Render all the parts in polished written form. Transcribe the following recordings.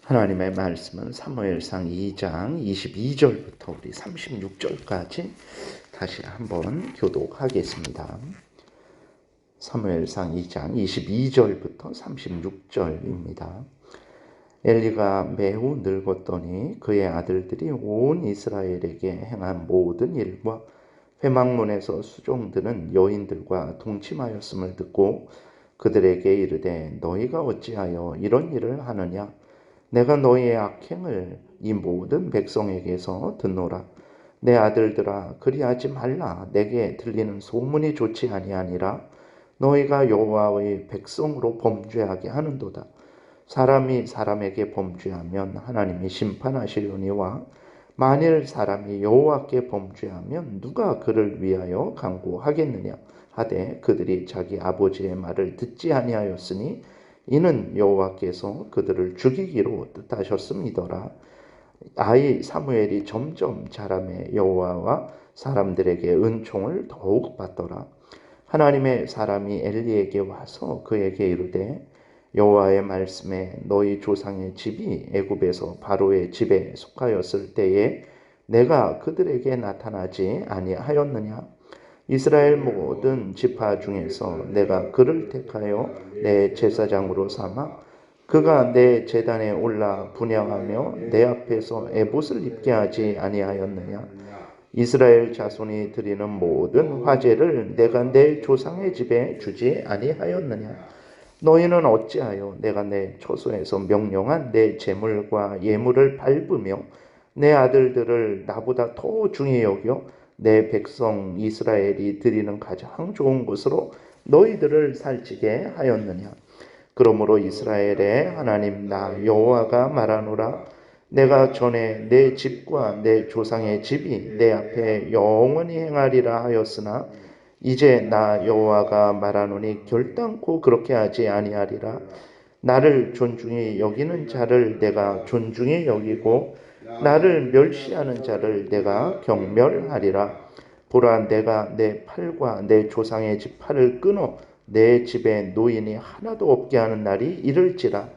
하나님의 말씀은 사무엘상 2장 22절부터 우리 36절까지 다시 한번 교독하겠습니다. 사무엘상 2장 22절부터 36절입니다. 엘리가 매우 늙었더니 그의 아들들이 온 이스라엘에게 행한 모든 일과 회막문에서 수종드는 여인들과 동침하였음을 듣고 그들에게 이르되 너희가 어찌하여 이런 일을 하느냐? 내가 너희의 악행을 이 모든 백성에게서 듣노라. 내 아들들아 그리하지 말라. 내게 들리는 소문이 좋지 아니하니라. 너희가 여호와의 백성으로 범죄하게 하는도다. 사람이 사람에게 범죄하면 하나님이 심판하시려니와 만일 사람이 여호와께 범죄하면 누가 그를 위하여 강구하겠느냐 하되 그들이 자기 아버지의 말을 듣지 아니하였으니 이는 여호와께서 그들을 죽이기로 뜻하셨음이더라. 아이 사무엘이 점점 자라매 여호와와 사람들에게 은총을 더욱 받더라. 하나님의 사람이 엘리에게 와서 그에게 이르되 여호와의 말씀에 너희 조상의 집이 애굽에서 바로의 집에 속하였을 때에 내가 그들에게 나타나지 아니하였느냐? 이스라엘 모든 지파 중에서 내가 그를 택하여 내 제사장으로 삼아 그가 내 제단에 올라 분향하며 내 앞에서 에봇을 입게 하지 아니하였느냐? 이스라엘 자손이 드리는 모든 화제를 내가 내 조상의 집에 주지 아니하였느냐? 너희는 어찌하여 내가 내 처소에서 명령한 내 제물과 예물을 밟으며 내 아들들을 나보다 더 중히 여겨 내 백성 이스라엘이 드리는 가장 좋은 것으로 너희들을 살찌게 하였느냐? 그러므로 이스라엘의 하나님 나 여호와가 말하노라. 내가 전에 내 집과 내 조상의 집이 내 앞에 영원히 행하리라 하였으나 이제 나 여호와가 말하노니 결단코 그렇게 하지 아니하리라. 나를 존중히 여기는 자를 내가 존중히 여기고 나를 멸시하는 자를 내가 경멸하리라. 보라 내가 내 팔과 내 조상의 집 팔을 끊어 내 집에 노인이 하나도 없게 하는 날이 이를지라.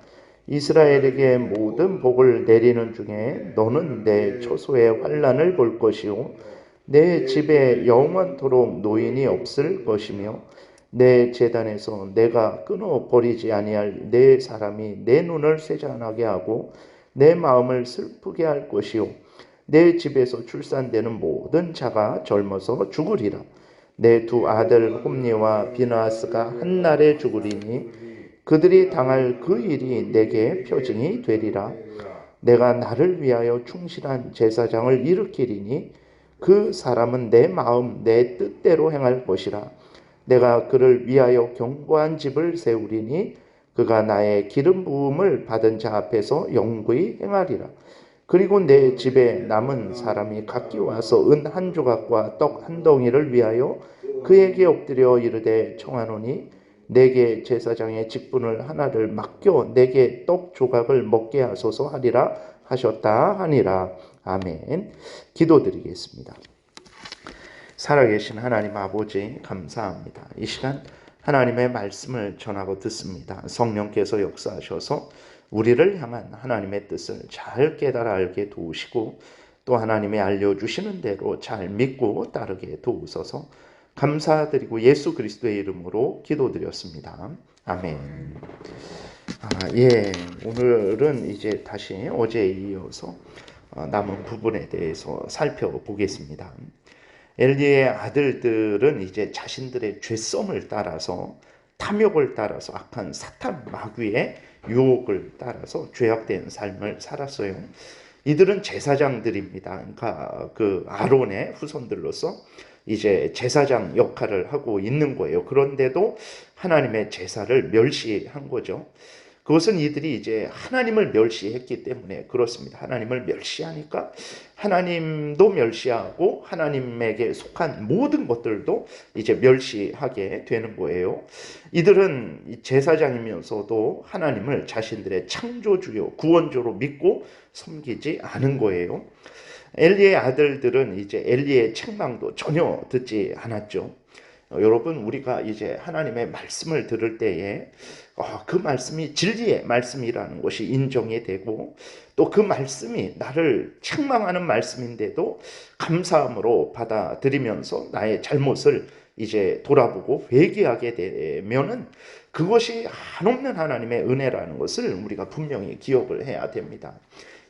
이스라엘에게 모든 복을 내리는 중에 너는 내 처소의 환난을 볼 것이요 내 집에 영원토록 노인이 없을 것이며 내 제단에서 내가 끊어버리지 아니할 내 사람이 내 눈을 쇠잔하게 하고 내 마음을 슬프게 할 것이요 내 집에서 출산되는 모든 자가 젊어서 죽으리라. 내 두 아들 홈니와 비나하스가 한 날에 죽으리니 그들이 당할 그 일이 내게 표징이 되리라. 내가 나를 위하여 충실한 제사장을 일으키리니 그 사람은 내 마음 내 뜻대로 행할 것이라. 내가 그를 위하여 견고한 집을 세우리니 그가 나의 기름 부음을 받은 자 앞에서 영구히 행하리라. 그리고 내 집에 남은 사람이 각기 와서 은 한 조각과 떡 한 덩이를 위하여 그에게 엎드려 이르되 청하노니 내게 제사장의 직분을 하나를 맡겨 내게 떡 조각을 먹게 하소서 하리라 하셨다 하니라. 아멘. 기도드리겠습니다. 살아계신 하나님 아버지 감사합니다. 이 시간 하나님의 말씀을 전하고 듣습니다. 성령께서 역사하셔서 우리를 향한 하나님의 뜻을 잘 깨달아 알게 도우시고 또 하나님이 알려주시는 대로 잘 믿고 따르게 도우소서. 감사드리고 예수 그리스도의 이름으로 기도드렸습니다. 아멘. 오늘은 이제 다시 어제에 이어서 남은 부분에 대해서 살펴보겠습니다. 엘리의 아들들은 이제 자신들의 죄성을 따라서 탐욕을 따라서 악한 사탄 마귀의 유혹을 따라서 죄악된 삶을 살았어요. 이들은 제사장들입니다. 그러니까 그 아론의 후손들로서 이제 제사장 역할을 하고 있는 거예요. 그런데도 하나님의 제사를 멸시한 거죠. 그것은 이들이 이제 하나님을 멸시했기 때문에 그렇습니다. 하나님을 멸시하니까 하나님도 멸시하고 하나님에게 속한 모든 것들도 이제 멸시하게 되는 거예요. 이들은 제사장이면서도 하나님을 자신들의 창조주요 구원주로 믿고 섬기지 않은 거예요. 엘리의 아들들은 이제 엘리의 책망도 전혀 듣지 않았죠. 여러분 우리가 이제 하나님의 말씀을 들을 때에 그 말씀이 진리의 말씀이라는 것이 인정이 되고, 또 그 말씀이 나를 책망하는 말씀인데도 감사함으로 받아들이면서 나의 잘못을 이제 돌아보고 회개하게 되면은 그것이 한없는 하나님의 은혜라는 것을 우리가 분명히 기억을 해야 됩니다.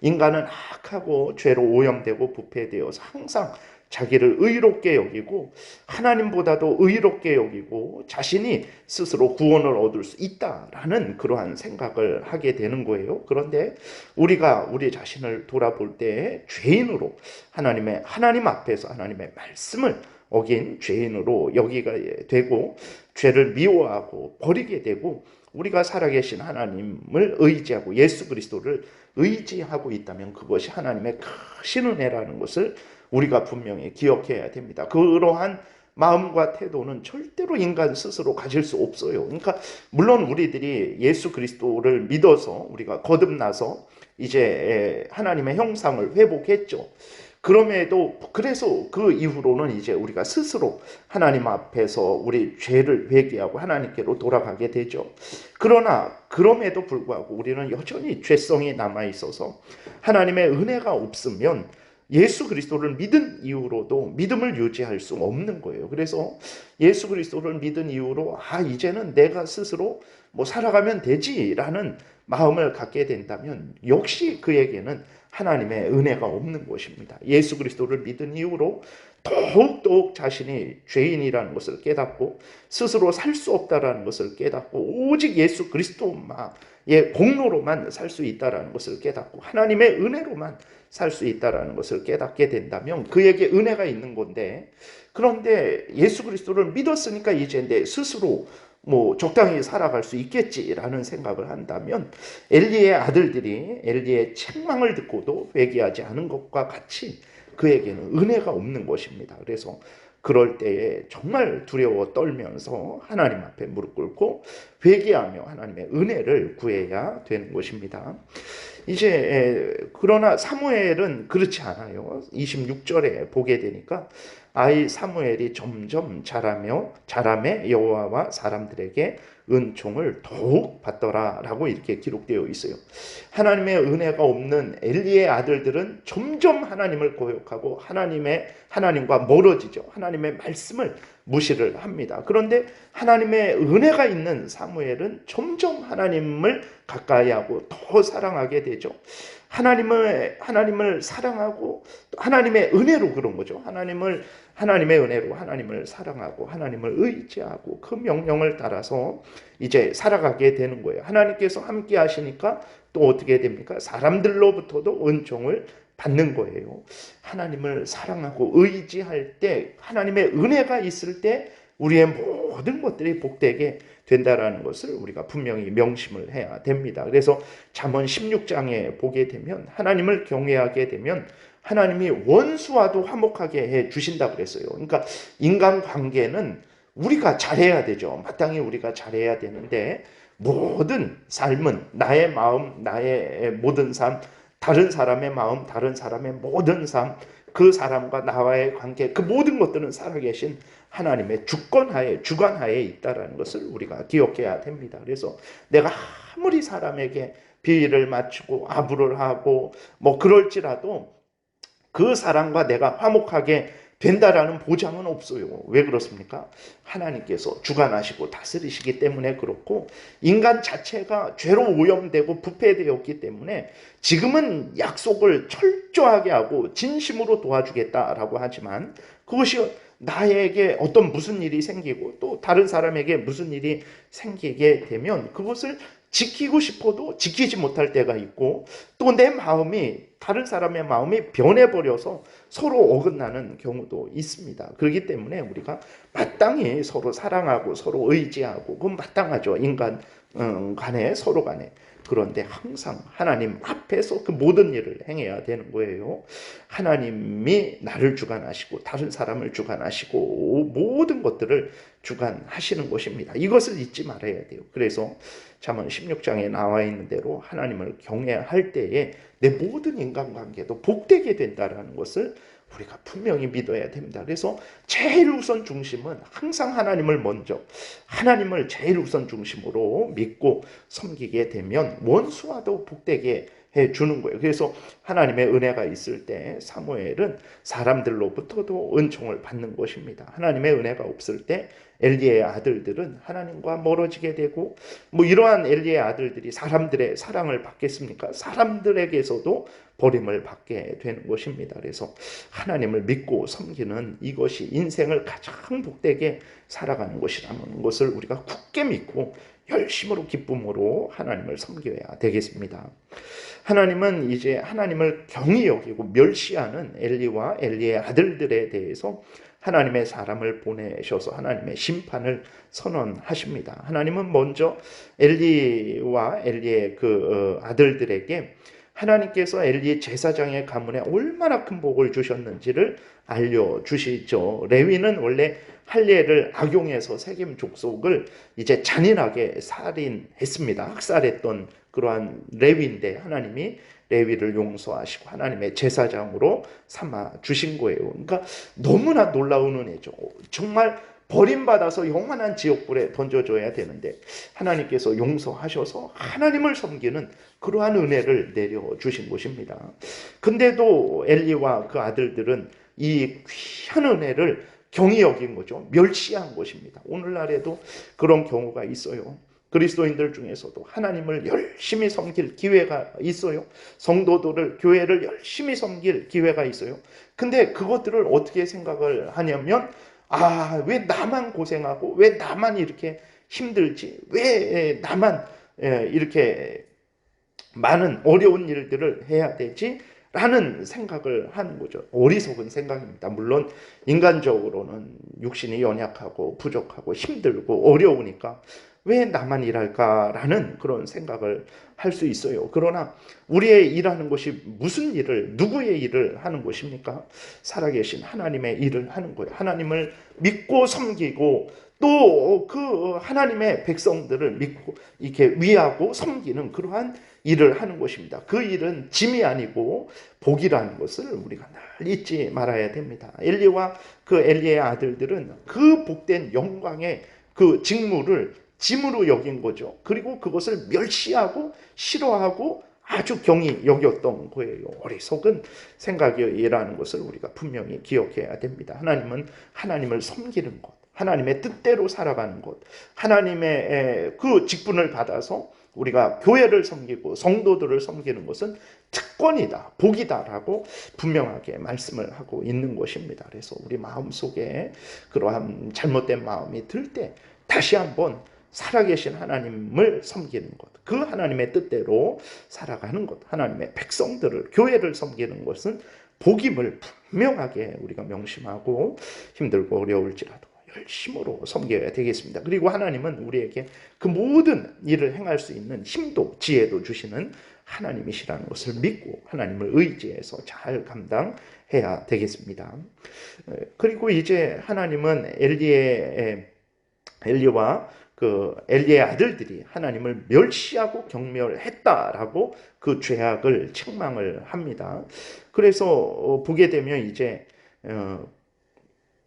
인간은 악하고 죄로 오염되고 부패되어서 항상 자기를 의롭게 여기고 하나님보다도 의롭게 여기고 자신이 스스로 구원을 얻을 수 있다라는 그러한 생각을 하게 되는 거예요. 그런데 우리가 우리 자신을 돌아볼 때 죄인으로 하나님 앞에서 하나님의 말씀을 어긴 죄인으로 여기게 되고 죄를 미워하고 버리게 되고, 우리가 살아계신 하나님을 의지하고 예수 그리스도를 의지하고 있다면 그것이 하나님의 크신 은혜라는 것을 우리가 분명히 기억해야 됩니다. 그러한 마음과 태도는 절대로 인간 스스로 가질 수 없어요. 그러니까 물론 우리들이 예수 그리스도를 믿어서 우리가 거듭나서 이제 하나님의 형상을 회복했죠. 그래서 그 이후로는 이제 우리가 스스로 하나님 앞에서 우리 죄를 회개하고 하나님께로 돌아가게 되죠. 그러나 그럼에도 불구하고 우리는 여전히 죄성이 남아 있어서 하나님의 은혜가 없으면 예수 그리스도를 믿은 이후로도 믿음을 유지할 수 없는 거예요. 그래서 예수 그리스도를 믿은 이후로 이제는 내가 스스로 살아가면 되지라는 마음을 갖게 된다면 역시 그에게는 하나님의 은혜가 없는 것입니다. 예수 그리스도를 믿은 이후로 더욱 자신이 죄인이라는 것을 깨닫고 스스로 살 수 없다라는 것을 깨닫고 오직 예수 그리스도의 공로로만 살 수 있다라는 것을 깨닫고 하나님의 은혜로만 살 수 있다라는 것을 깨닫게 된다면 그에게 은혜가 있는 건데, 그런데 예수 그리스도를 믿었으니까 이제 내 스스로 적당히 살아갈 수 있겠지라는 생각을 한다면 엘리의 아들들이 엘리의 책망을 듣고도 회개하지 않은 것과 같이 그에게는 은혜가 없는 것입니다. 그래서 그럴 때에 정말 두려워 떨면서 하나님 앞에 무릎 꿇고 회개하며 하나님의 은혜를 구해야 되는 것입니다. 이제 그러나 사무엘은 그렇지 않아요. 26절에 보게 되니까 아이 사무엘이 점점 자라매 여호와와 사람들에게 은총을 더욱 받더라라고 이렇게 기록되어 있어요. 하나님의 은혜가 없는 엘리의 아들들은 점점 하나님을 거역하고 하나님과 멀어지죠. 하나님의 말씀을 무시를 합니다. 그런데 하나님의 은혜가 있는 사무엘은 점점 하나님을 가까이 하고 더 사랑하게 되죠. 하나님을 사랑하고 하나님의 은혜로 그런 거죠. 하나님의 은혜로 하나님을 사랑하고 하나님을 의지하고 그 명령을 따라서 이제 살아가게 되는 거예요. 하나님께서 함께 하시니까 또 어떻게 됩니까? 사람들로부터도 은총을 받는 거예요. 하나님을 사랑하고 의지할 때, 하나님의 은혜가 있을 때 우리의 모든 것들이 복되게 된다라는 것을 우리가 분명히 명심을 해야 됩니다. 그래서 잠언 16장에 보게 되면 하나님을 경외하게 되면 하나님이 원수와도 화목하게 해 주신다 그랬어요. 그러니까 인간관계는 우리가 잘해야 되죠. 마땅히 우리가 잘해야 되는데 모든 삶은 나의 마음, 나의 모든 삶, 다른 사람의 마음, 다른 사람의 모든 삶, 그 사람과 나와의 관계, 그 모든 것들은 살아계신 하나님의 주관하에 있다라는 것을 우리가 기억해야 됩니다. 그래서 내가 아무리 사람에게 비위를 맞추고 아부를 하고 그럴지라도 그 사람과 내가 화목하게 된다라는 보장은 없어요. 왜 그렇습니까? 하나님께서 주관하시고 다스리시기 때문에 그렇고, 인간 자체가 죄로 오염되고 부패되었기 때문에 지금은 약속을 철저하게 하고 진심으로 도와주겠다라고 하지만 그것이 나에게 무슨 일이 생기고 또 다른 사람에게 무슨 일이 생기게 되면 그것을 지키고 싶어도 지키지 못할 때가 있고, 또 내 마음이 다른 사람의 마음이 변해버려서 서로 어긋나는 경우도 있습니다. 그렇기 때문에 우리가 마땅히 서로 사랑하고 서로 의지하고, 그건 마땅하죠. 인간 간에, 서로 간에. 그런데 항상 하나님 앞에서 그 모든 일을 행해야 되는 거예요. 하나님이 나를 주관하시고 다른 사람을 주관하시고 모든 것들을 주관하시는 것입니다. 이것을 잊지 말아야 돼요. 그래서 잠언 16장에 나와 있는 대로 하나님을 경외할 때에 내 모든 인간관계도 복되게 된다는 것을 우리가 분명히 믿어야 됩니다. 그래서 제일 우선 중심은 항상 하나님을 먼저, 하나님을 제일 우선 중심으로 믿고 섬기게 되면 원수와도 복되게 해주는 거예요. 그래서 하나님의 은혜가 있을 때 사무엘은 사람들로부터도 은총을 받는 것입니다. 하나님의 은혜가 없을 때 엘리의 아들들은 하나님과 멀어지게 되고, 이러한 엘리의 아들들이 사람들의 사랑을 받겠습니까? 사람들에게서도 버림을 받게 되는 것입니다. 그래서 하나님을 믿고 섬기는 이것이 인생을 가장 복되게 살아가는 것이라는 것을 우리가 굳게 믿고 열심으로 기쁨으로 하나님을 섬겨야 되겠습니다. 하나님은 이제 하나님을 경히 여기고 멸시하는 엘리와 엘리의 아들들에 대해서 하나님의 사람을 보내셔서 하나님의 심판을 선언하십니다. 하나님은 먼저 엘리와 엘리의 아들들에게 하나님께서 엘리 제사장의 가문에 얼마나 큰 복을 주셨는지를 알려주시죠. 레위는 원래 할례를 악용해서 세겜 족속을 이제 잔인하게 살인했습니다. 학살했던 그러한 레위인데 하나님이 레위를 용서하시고 하나님의 제사장으로 삼아 주신 거예요. 그러니까 너무나 놀라운 은혜죠. 정말 버림받아서 영원한 지옥불에 던져줘야 되는데 하나님께서 용서하셔서 하나님을 섬기는 그러한 은혜를 내려주신 것입니다. 근데도 엘리와 그 아들들은 이 귀한 은혜를 경히 여긴 거죠. 멸시한 것입니다. 오늘날에도 그런 경우가 있어요. 그리스도인들 중에서도 하나님을 열심히 섬길 기회가 있어요. 성도들을, 교회를 열심히 섬길 기회가 있어요. 근데 그것들을 어떻게 생각을 하냐면, 왜 나만 고생하고 왜 나만 이렇게 힘들지, 왜 나만 이렇게 많은 어려운 일들을 해야 되지? 라는 생각을 하는 거죠. 어리석은 생각입니다. 물론 인간적으로는 육신이 연약하고 부족하고 힘들고 어려우니까 왜 나만 일할까라는 그런 생각을 할 수 있어요. 그러나 우리의 일하는 것이 무슨 일을, 누구의 일을 하는 것입니까? 살아계신 하나님의 일을 하는 거예요. 하나님을 믿고 섬기고 또 그 하나님의 백성들을 믿고 이렇게 위하고 섬기는 그러한 일을 하는 것입니다. 그 일은 짐이 아니고 복이라는 것을 우리가 늘 잊지 말아야 됩니다. 엘리와 그 엘리의 아들들은 그 복된 영광의 그 직무를 짐으로 여긴 거죠. 그리고 그것을 멸시하고 싫어하고 아주 경히 여겼던 거예요. 어리석은 생각이라는 것을 우리가 분명히 기억해야 됩니다. 하나님은 하나님을 섬기는 것, 하나님의 뜻대로 살아가는 것, 하나님의 그 직분을 받아서 우리가 교회를 섬기고 성도들을 섬기는 것은 특권이다, 복이다라고 분명하게 말씀을 하고 있는 것입니다. 그래서 우리 마음속에 그러한 잘못된 마음이 들 때 다시 한번 살아계신 하나님을 섬기는 것, 그 하나님의 뜻대로 살아가는 것, 하나님의 백성들을, 교회를 섬기는 것은 복임을 분명하게 우리가 명심하고 힘들고 어려울지라도 열심으로 섬겨야 되겠습니다. 그리고 하나님은 우리에게 그 모든 일을 행할 수 있는 힘도 지혜도 주시는 하나님이시라는 것을 믿고 하나님을 의지해서 잘 감당해야 되겠습니다. 그리고 이제 하나님은 엘리와 그 엘리의 아들들이 하나님을 멸시하고 경멸했다라고 그 죄악을 책망을 합니다. 그래서 보게 되면 이제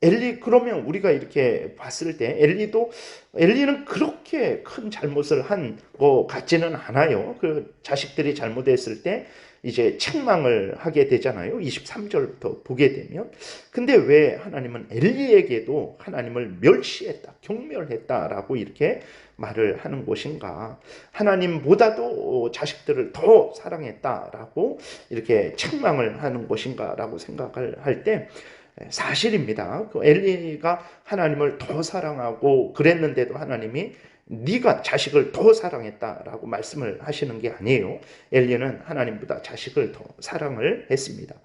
엘리, 그러면 우리가 이렇게 봤을 때 엘리는 그렇게 큰 잘못을 한 것 같지는 않아요. 그 자식들이 잘못했을 때 이제 책망을 하게 되잖아요. 23절부터 보게 되면. 근데 왜 하나님은 엘리에게도 하나님을 멸시했다, 경멸했다라고 이렇게 말을 하는 것인가? 하나님보다도 자식들을 더 사랑했다라고 이렇게 책망을 하는 것인가라고 생각을 할 때 사실입니다. 그 엘리가 하나님을 더 사랑하고 그랬는데도 하나님이 네가 자식을 더 사랑했다라고 말씀을 하시는 게 아니에요. 엘리는 하나님보다 자식을 더 사랑을 했습니다.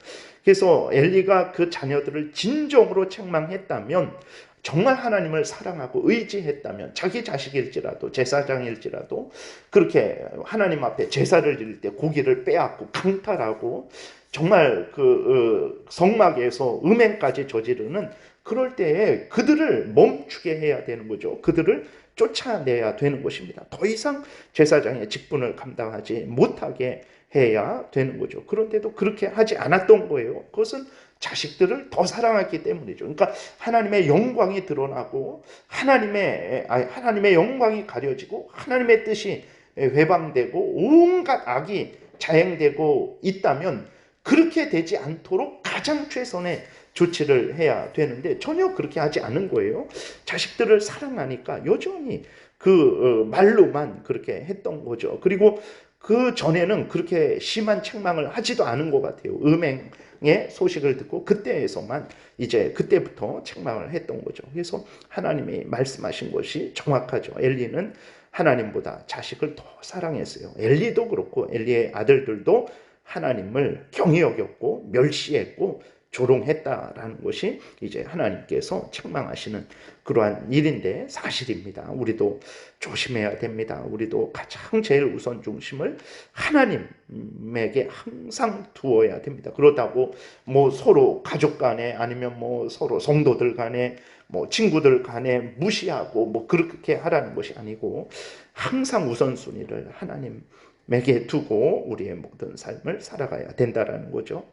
그래서 엘리가 그 자녀들을 진정으로 책망했다면, 정말 하나님을 사랑하고 의지했다면, 자기 자식일지라도 제사장일지라도 그렇게 하나님 앞에 제사를 드릴 때 고기를 빼앗고 강탈하고 정말 그 성막에서 음행까지 저지르는 그럴 때에 그들을 멈추게 해야 되는 거죠. 그들을 쫓아내야 되는 것입니다. 더 이상 제사장의 직분을 감당하지 못하게 해야 되는 거죠. 그런데도 그렇게 하지 않았던 거예요. 그것은 자식들을 더 사랑했기 때문이죠. 그러니까 하나님의 영광이 드러나고 하나님의 영광이 가려지고 하나님의 뜻이 회방되고 온갖 악이 자행되고 있다면 그렇게 되지 않도록 가장 최선의 조치를 해야 되는데 전혀 그렇게 하지 않은 거예요. 자식들을 사랑하니까 여전히 그 말로만 그렇게 했던 거죠. 그리고 그 전에는 그렇게 심한 책망을 하지도 않은 것 같아요. 음행의 소식을 듣고 그때부터 책망을 했던 거죠. 그래서 하나님이 말씀하신 것이 정확하죠. 엘리는 하나님보다 자식을 더 사랑했어요. 엘리도 그렇고 엘리의 아들들도 하나님을 경히 여겼고 멸시했고 조롱했다라는 것이 이제 하나님께서 책망하시는 그러한 일인데 사실입니다. 우리도 조심해야 됩니다. 우리도 가장 제일 우선 중심을 하나님에게 항상 두어야 됩니다. 그렇다고 뭐 서로 가족 간에 아니면 뭐 서로 성도들 간에 뭐 친구들 간에 무시하고 뭐 그렇게 하라는 것이 아니고 항상 우선순위를 하나님에게 두고 우리의 모든 삶을 살아가야 된다라는 거죠.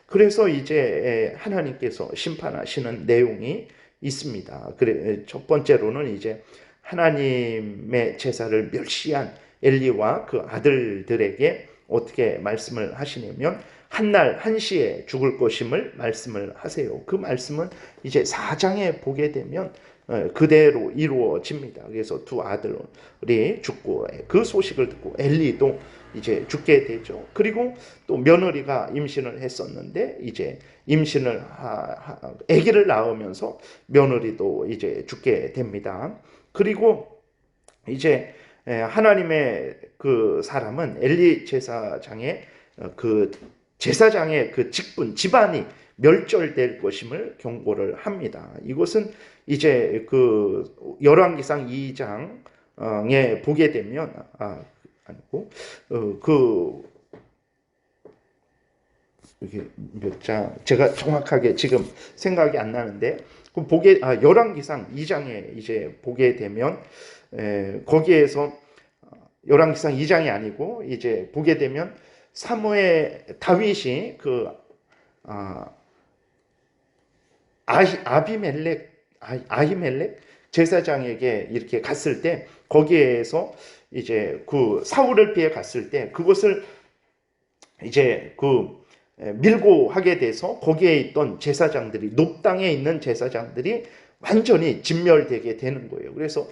그래서 이제 하나님께서 심판하시는 내용이 있습니다. 그래 첫 번째로는 이제 하나님의 제사를 멸시한 엘리와 그 아들들에게 어떻게 말씀을 하시냐면 한날 한시에 죽을 것임을 말씀을 하세요. 그 말씀은 이제 4장에 보게 되면 그대로 이루어집니다. 그래서 두 아들이 죽고 그 소식을 듣고 엘리도 이제 죽게 되죠. 그리고 또 며느리가 임신을 했었는데 이제 임신을 아기를 낳으면서 며느리도 이제 죽게 됩니다. 그리고 이제 하나님의 그 사람은 엘리 제사장의 그 직분 집안이 멸절될 것임을 경고를 합니다. 이것은 이제 그 열왕기상 2장에 보게 되면 아니고 이게 몇 장 제가 정확하게 지금 생각이 안 나는데 열왕기상 2장에 이제 보게 되면 거기에서 열왕기상 2장이 아니고 이제 보게 되면 다윗이 그 아히멜렉 제사장에게 이렇게 갔을 때 거기에서 이제 그 사울을 피해 갔을 때 그것을 이제 밀고 하게 돼서 거기에 있던 제사장들이 높당에 있는 제사장들이 완전히 진멸되게 되는 거예요. 그래서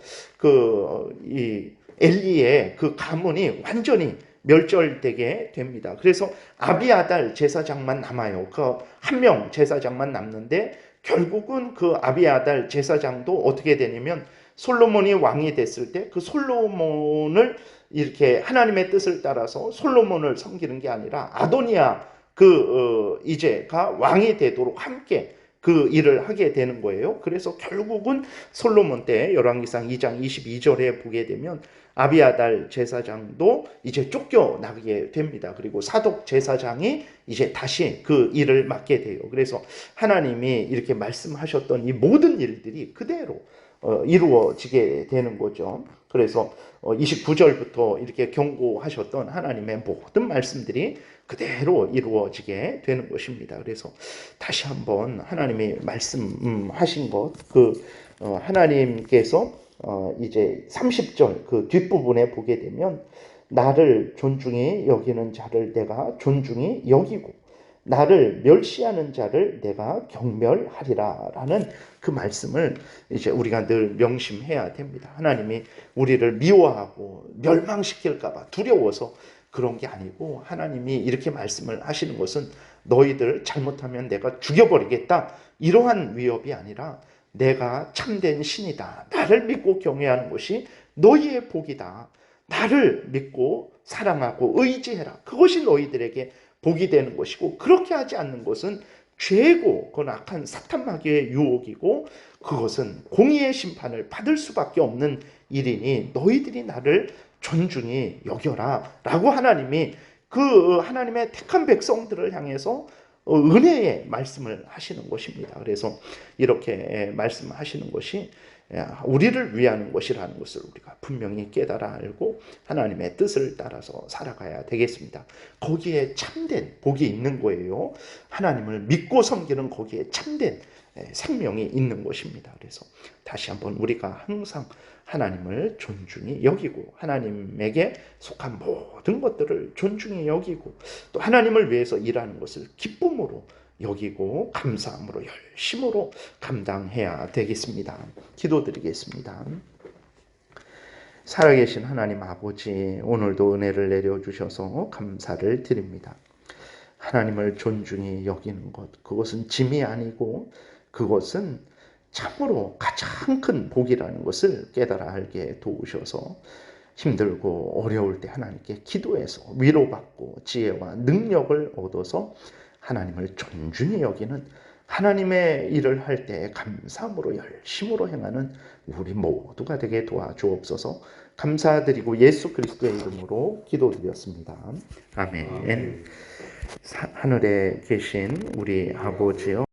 이 엘리의 그 가문이 완전히 멸절되게 됩니다. 그래서 아비아달 제사장만 남아요. 그 한 명 제사장만 남는데 결국은 그 아비아달 제사장도 어떻게 되냐면 솔로몬이 왕이 됐을 때 그 솔로몬을 이렇게 하나님의 뜻을 따라서 솔로몬을 섬기는 게 아니라 아도니아 이제가 왕이 되도록 함께 그 일을 하게 되는 거예요. 그래서 결국은 솔로몬 때 열왕기상 2장 22절에 보게 되면 아비아달 제사장도 이제 쫓겨나게 됩니다. 그리고 사독 제사장이 이제 다시 그 일을 맡게 돼요. 그래서 하나님이 이렇게 말씀하셨던 이 모든 일들이 그대로 이루어지게 되는 거죠. 그래서 29절부터 이렇게 경고하셨던 하나님의 모든 말씀들이 그대로 이루어지게 되는 것입니다. 그래서 다시 한번 하나님이 말씀하신 것, 하나님께서 이제 30절 그 뒷부분에 보게 되면 나를 존중히 여기는 자를 내가 존중히 여기고 나를 멸시하는 자를 내가 경멸하리라 라는 그 말씀을 이제 우리가 늘 명심해야 됩니다. 하나님이 우리를 미워하고 멸망시킬까 봐 두려워서 그런 게 아니고 하나님이 이렇게 말씀을 하시는 것은 너희들 잘못하면 내가 죽여버리겠다 이러한 위협이 아니라 내가 참된 신이다. 나를 믿고 경외하는 것이 너희의 복이다. 나를 믿고 사랑하고 의지해라. 그것이 너희들에게 복이 되는 것이고 그렇게 하지 않는 것은 죄고 그건 악한 사탄 마귀의 유혹이고 그것은 공의의 심판을 받을 수밖에 없는 일이니 너희들이 나를 존중히 여겨라 라고 하나님이 하나님의 택한 백성들을 향해서 은혜의 말씀을 하시는 것입니다. 그래서 이렇게 말씀하시는 것이 우리를 위하는 것이라는 것을 우리가 분명히 깨달아 알고 하나님의 뜻을 따라서 살아가야 되겠습니다. 거기에 참된 복이 있는 거예요. 하나님을 믿고 섬기는 거기에 참된 생명이 있는 것입니다. 그래서 다시 한번 우리가 항상 하나님을 존중히 여기고 하나님에게 속한 모든 것들을 존중히 여기고 또 하나님을 위해서 일하는 것을 기쁨으로 여기고 감사함으로 열심으로 감당해야 되겠습니다. 기도드리겠습니다. 살아계신 하나님 아버지, 오늘도 은혜를 내려주셔서 감사를 드립니다. 하나님을 존중히 여기는 것, 그것은 짐이 아니고 그것은 참으로 가장 큰 복이라는 것을 깨달아 알게 도우셔서 힘들고 어려울 때 하나님께 기도해서 위로받고 지혜와 능력을 얻어서 하나님을 존중히 여기는 하나님의 일을 할 때 감사함으로 열심으로 행하는 우리 모두가 되게 도와주옵소서. 감사드리고 예수 그리스도의 이름으로 기도드렸습니다. 아멘. 하늘에 계신 우리 아버지요,